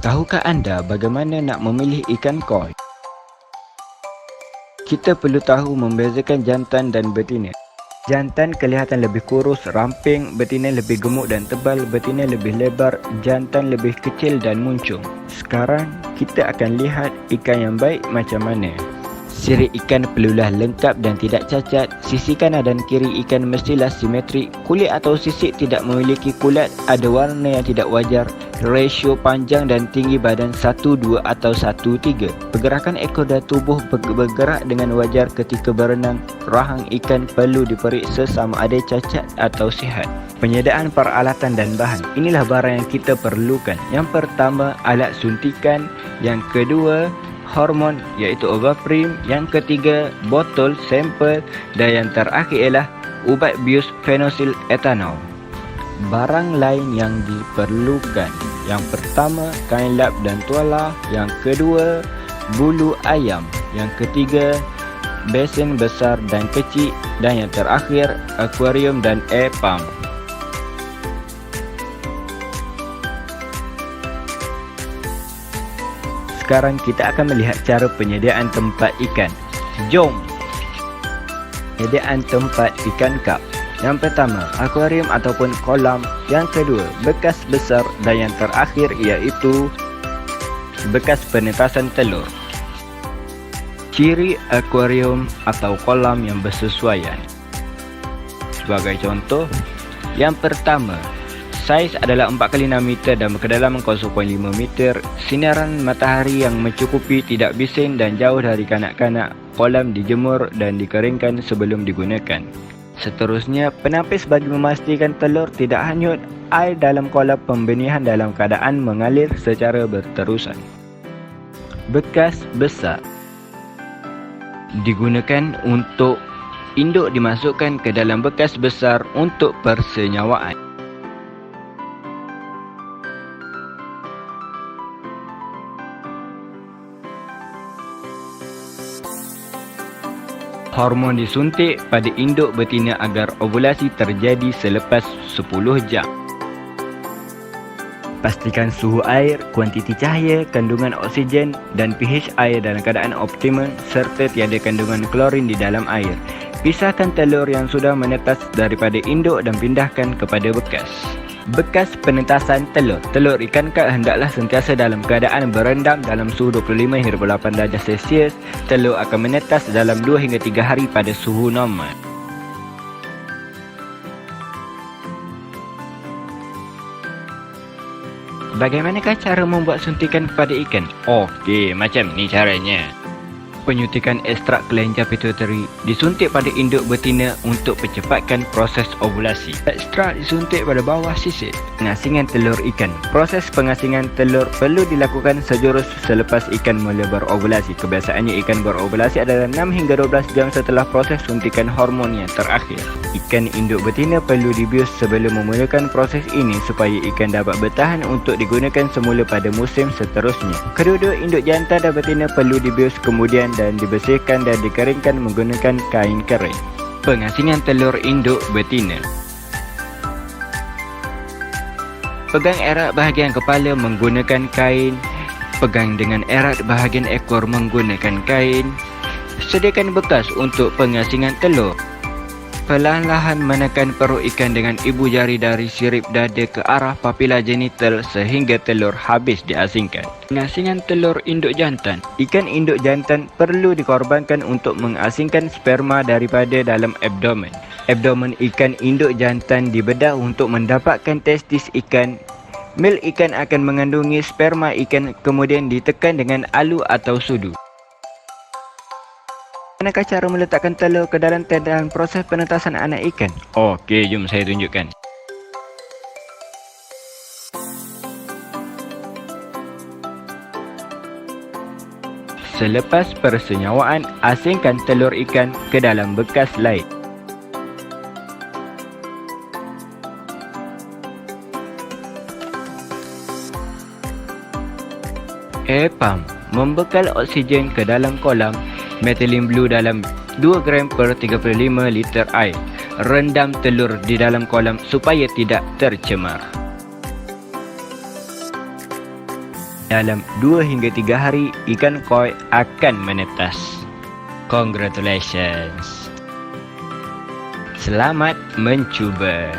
Tahukah anda bagaimana nak memilih ikan koi? Kita perlu tahu membezakan jantan dan betina. Jantan kelihatan lebih kurus, ramping, betina lebih gemuk dan tebal, betina lebih lebar, jantan lebih kecil dan muncung. Sekarang, kita akan lihat ikan yang baik macam mana. Sirip ikan perlulah lengkap dan tidak cacat. Sisi kanan dan kiri ikan mestilah simetrik. Kulit atau sisik tidak memiliki kulat, ada warna yang tidak wajar. Rasio panjang dan tinggi badan 1-2 atau 1-3. Pergerakan ekor dan tubuh bergerak dengan wajar ketika berenang. Rahang ikan perlu diperiksa sama ada cacat atau sihat. Penyediaan peralatan dan bahan. Inilah barang yang kita perlukan. Yang pertama, alat suntikan. Yang kedua, hormon iaitu Ovaprim. Yang ketiga, botol, sampel. Dan yang terakhir ialah ubat bius fenosil etanol. Barang lain yang diperlukan. Yang pertama, kain lap dan tuala. Yang kedua, bulu ayam. Yang ketiga, besen besar dan kecil. Dan yang terakhir, akuarium dan air pump. Sekarang kita akan melihat cara penyediaan tempat ikan. Jom! Penyediaan tempat ikan kap. Yang pertama, akuarium ataupun kolam. Yang kedua, bekas besar. Dan yang terakhir iaitu bekas penetasan telur. Ciri akuarium atau kolam yang bersesuaian. Sebagai contoh, yang pertama, saiz adalah 4x6 meter dan berkedalaman 0.5 meter. Sinaran matahari yang mencukupi, tidak bising dan jauh dari kanak-kanak. Kolam dijemur dan dikeringkan sebelum digunakan. Seterusnya, penapis bagi memastikan telur tidak hanyut. Air dalam kolam pembenihan dalam keadaan mengalir secara berterusan. Bekas besar digunakan untuk induk dimasukkan ke dalam bekas besar untuk persenyawaan. Hormon disuntik pada induk betina agar ovulasi terjadi selepas 10 jam. Pastikan suhu air, kuantiti cahaya, kandungan oksigen dan pH air dalam keadaan optimum serta tiada kandungan klorin di dalam air. Pisahkan telur yang sudah menetas daripada induk dan pindahkan kepada bekas. Bekas penetasan telur. Telur ikan kap hendaklah sentiasa dalam keadaan berendam dalam suhu 25 hingga 28 darjah Celsius. Telur akan menetas dalam 2 hingga 3 hari pada suhu normal. Bagaimanakah cara membuat suntikan kepada ikan? Okey, macam ni caranya. Penyuntikan ekstrak kelenjar pituitari disuntik pada induk betina untuk percepatkan proses ovulasi. Ekstrak disuntik pada bawah sisik. Pengasingan telur ikan. Proses pengasingan telur perlu dilakukan sejurus selepas ikan mula berovulasi. Kebiasaannya ikan berovulasi adalah 6 hingga 12 jam setelah proses suntikan hormon yang terakhir. Ikan induk betina perlu dibius sebelum memulakan proses ini supaya ikan dapat bertahan untuk digunakan semula pada musim seterusnya. Kedua-dua induk jantan dan betina perlu dibius kemudian dan dibersihkan dan dikeringkan menggunakan kain kering. Pengasingan telur induk betina. Pegang erat bahagian kepala menggunakan kain. Pegang dengan erat bahagian ekor menggunakan kain. Sediakan bekas untuk pengasingan telur. Perlahan-lahan menekan perut ikan dengan ibu jari dari sirip dada ke arah papila genital sehingga telur habis diasingkan. Pengasingan telur induk jantan. Ikan induk jantan perlu dikorbankan untuk mengasingkan sperma daripada dalam abdomen. Abdomen ikan induk jantan dibedah untuk mendapatkan testis ikan. Mil ikan akan mengandungi sperma ikan kemudian ditekan dengan alu atau sudu. Manakah cara meletakkan telur ke dalam dalam proses penetasan anak ikan? Okey, jom saya tunjukkan. Selepas persenyawaan, asingkan telur ikan ke dalam bekas lain. Air pump membekal oksigen ke dalam kolam. Methylene blue dalam 2 gram per 35 liter air. Rendam telur di dalam kolam supaya tidak tercemar. Dalam 2 hingga 3 hari, ikan koi akan menetas. Congratulations. Selamat mencuba.